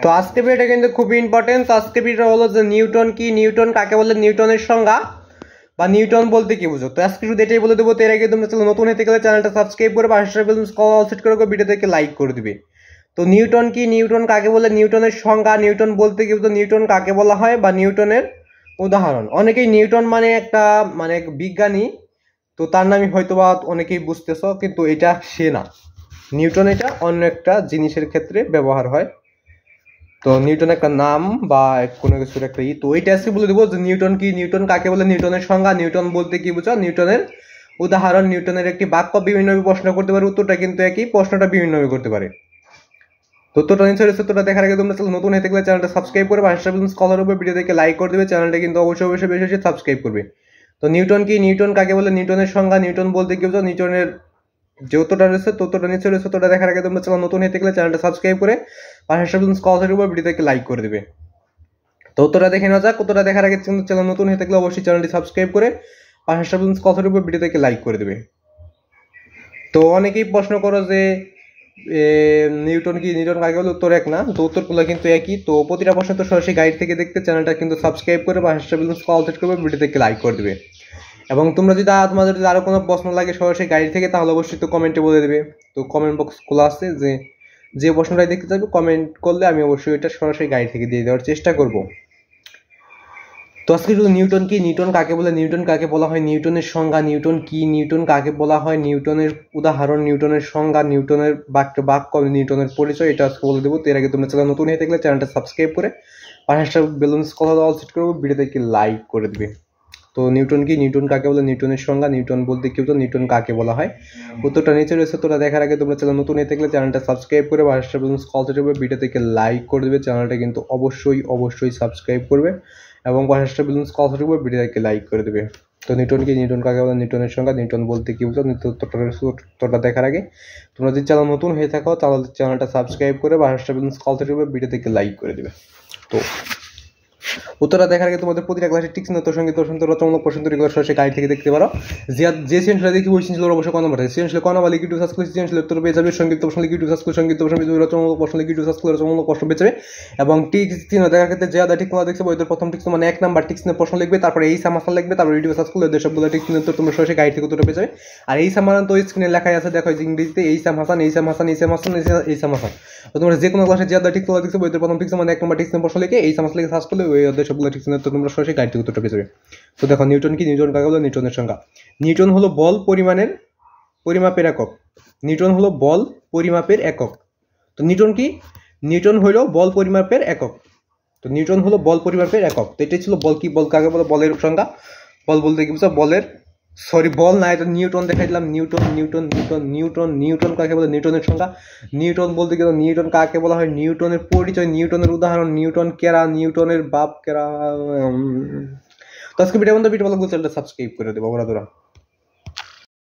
তো আজকে ভিডিওটা কিন্তু খুব ইম্পর্টেন্ট। আজকে ভিডিওটা হলো যে নিউটন কি, নিউটন কাকে বলে, নিউটনের সংজ্ঞা বা নিউটন বলতে কি বুঝো। তো আজকে শুধু এটাই বলে দেবো। তো এর আগে তোমরা চ্যানেল নতুন হতে গেলে চ্যানেলটা সাবস্ক্রাইব করে পাশে বেল কল সেট করে ভিডিও থেকে লাইক করে দিবে। তো নিউটন কি, নিউটন কাকে বলে, নিউটনের সংজ্ঞা, নিউটন বলতে কি বুঝো, নিউটন কাকে বলা হয় বা নিউটনের উদাহরণ। অনেকেই নিউটন মানে একটা মানে বিজ্ঞানী, তো তার নামই হয়তোবা অনেকেই বুঝতেছো, কিন্তু এটা সে না। নিউটন এটা অন্য একটা জিনিসের ক্ষেত্রে ব্যবহার হয়। তো নিউটন একটা নাম বা কোনো কিছুর একটা তো এইটা আজকে বলে দেবো যে নিউটন কি, নিউটন কাকে বলে, নিউটনের সংজ্ঞা, নিউটন বলতে কি বুঝো, নিউটনের উদাহরণ, নিউটনের একটি বাক্য বিভিন্নভাবে প্রশ্ন করতে পারে, উত্তরটা কিন্তু একই, প্রশ্নটা বিভিন্নভাবে করতে পারে। তো উত্তরটা নিচে রয়েছে। উত্তরটা দেখার আগে তোমরা নতুন হয়ে থাকলে চ্যানেলটা সাবস্ক্রাইব করে পাশে স্কলার উপর ভিডিও দেখে লাইক করে দেবে, চ্যানেলটা কিন্তু অবশ্যই অবশ্যই বেশি বেশি সাবস্ক্রাইব করবে। তো নিউটন কি, নিউটন কাকে বলে, নিউটনের সংজ্ঞা, নিউটন বলতে কি বুঝো, নিউটনের যে উত্তরটা রয়েছে উত্তরটা নিচে রয়েছে। উত্তরটা দেখার আগে তোমরা চ্যানেল নতুন হয়ে থাকলে চ্যানেলটা সাবস্ক্রাইব করে পাশে স্কলার উপর ভিডিও দেখে লাইক করে দেবে। তো উত্তরটা দেখে নেওয়া যাক। উত্তরটা দেখার আগে চ্যানেল নতুন হয়ে থাকলে অবশ্যই চ্যানেলটি সাবস্ক্রাইব করে পাশে কথার উপর ভিডিও দেখে লাইক করে দেবে। তো অনেকেই প্রশ্ন করো যে নিউটন কি, নিউটন কাকে বলে, উত্তর এক না। তো উত্তরগুলো কিন্তু একই। তো প্রতিটা প্রশ্ন তো সরাসরি গাইড থেকে দেখতে চ্যানেলটা কিন্তু সাবস্ক্রাইব করে পাশে কল সেট করবে, ভিডিও থেকে লাইক করে দেবে। এবং তোমরা যদি তোমাদের যদি আরো কোনো প্রশ্ন লাগে সরাসরি গাইড থেকে, তাহলে অবশ্যই তো কমেন্টে বলে দেবে। তো কমেন্ট বক্স খোলা আছে, যে প্রশ্নটাই দেখতে চাইবে কমেন্ট করলে আমি অবশ্যই এটা সরাসরি গাইড থেকে দিয়ে দেওয়ার চেষ্টা করব। তো আজকে শুধু নিউটন কি, নিউটন কাকে বলে, নিউটন কাকে বলা হয়, নিউটনের সংজ্ঞা, নিউটন কি, নিউটন কাকে বলা হয়, নিউটনের উদাহরণ, নিউটনের সংজ্ঞা, নিউটনের বাক্য, নিউটনের পরিচয়, এটা আজকে বলে দেবো। তো এর আগে তোমরা চ্যানেল নতুন হয়ে থাকলে চ্যানেলটা সাবস্ক্রাইব করে পাশে বেলুন্স কথা অল সেট করবো, ভিডিওতে লাইক করে দিবে। তো নিউটন কি, নিউটন কাকে বলে, নিউটনের সংজ্ঞা, নিউটন বলতে কি হতো, নিউটন কাকে বলা হয়, উত্তরটা নিচে রয়েছে। তোরা দেখার আগে তোমরা চ্যানেল নতুন হয়ে থাকলে চ্যানেলটা সাবস্ক্রাইব করে পাশে বেলুন্স কল সেট করবে, ভিডিও থেকে লাইক করে দেবে, চ্যানেলটা কিন্তু অবশ্যই অবশ্যই সাবস্ক্রাইব করবে এবং পাশে বেলুন্স কল সেট করবে, ভিডিও থেকে লাইক করে দেবে। তো নিউটন কি, নিউটন কাকে বলে, নিউটনের সংজ্ঞা, নিউটন বলতে কি বুঝো, উত্তরটা দেখার আগে তোমরা যদি চ্যানেল নতুন হয়ে থাকো তাহলে চ্যানেলটা সাবস্ক্রাইব করে পাশে বেলুন্স কল সেট করবে, ভিডিও থেকে লাইক করে দেবে। তো উত্তরটা দেখার আগে তোমাদের প্রতিটা ক্লাসে টিক্স তোর সঙ্গে রচনামূলক প্রশ্ন তৈরি করে সরাসরি গাইড থেকে দেখতে পারো। যে সিজনটা দেখি ওই সিজনগুলোর অবশ্যই কোন নাম্বার সিজনশীল কোন নাম্বার লিখিত সার্চ করে সিজনশীল উত্তর পেয়ে যাবে, সংগীত প্রশ্ন লিখিত সার্চ করে সংগীত প্রশ্ন পেয়ে যাবে, রচনামূলক প্রশ্ন লিখিত সার্চ করে রচনামূলক প্রশ্ন পেয়ে যাবে। এবং টিক্স চিহ্ন দেখার ক্ষেত্রে যে আদা ঠিক তোমরা দেখছো ওদের প্রথম টিক্স মানে এক নাম্বার টিক্স নিয়ে প্রশ্ন লিখবে, তারপরে এই সামাসাল লিখবে, তারপরে ইউটিউবে সার্চ করলে ওদের সবগুলো টিক্স নিয়ে তোমরা সরাসরি গাইড থেকে উত্তর পেয়ে যাবে। আর এই সামান তো স্ক্রিনে লেখাই আছে, দেখো ইংরেজিতে এই সাম হাসান, এই সাম হাসান, এই সাম হাসান, এই সাম হাসান। তো তোমরা যে কোনো ক্লাসে যে আদা ঠিক তোমরা দেখছো ওদের প্রথম টিক্স মানে এক নাম্বার টিক্স নিয়ে প্রশ্ন লিখে এই সামাসাল লিখে সার্চ করলে ওই ওদের সবগুলো টিক্স নিয়ে তোমরা সরাসরি গাইড থেকে উত্তরটা পেয়ে যাবে। তো দেখো নিউটন কি, নিউটন কাকে বলে, নিউটনের সংজ্ঞা, নিউটন হলো বল পরিমাপের একক। নিউটন হলো বল পরিমাপের একক। তো নিউটন কি, নিউটন হলো বল পরিমাপের একক। তো নিউটন হলো বল পরিমাপের একক। তো এটাই ছিল বল কি, বল কাকে বলে, বলের সংজ্ঞা। বল বলতে কি বুঝছো, বল না, এটা নিউটন দেখাই দিলাম। Newton Newton Newton Newton Newton কাকে বলে, নিউটনের সংজ্ঞা। নিউটন বলতে গেলে নিউটন কাকে বলা হয়, নিউটনের পরিচয়, নিউটনের উদাহরণ, নিউটন কেরা, নিউটনের বাপ কেরা। তো আজকে ভিডিও ভালো লাগলে চ্যানেলটা সাবস্ক্রাইব করে দেবো বড়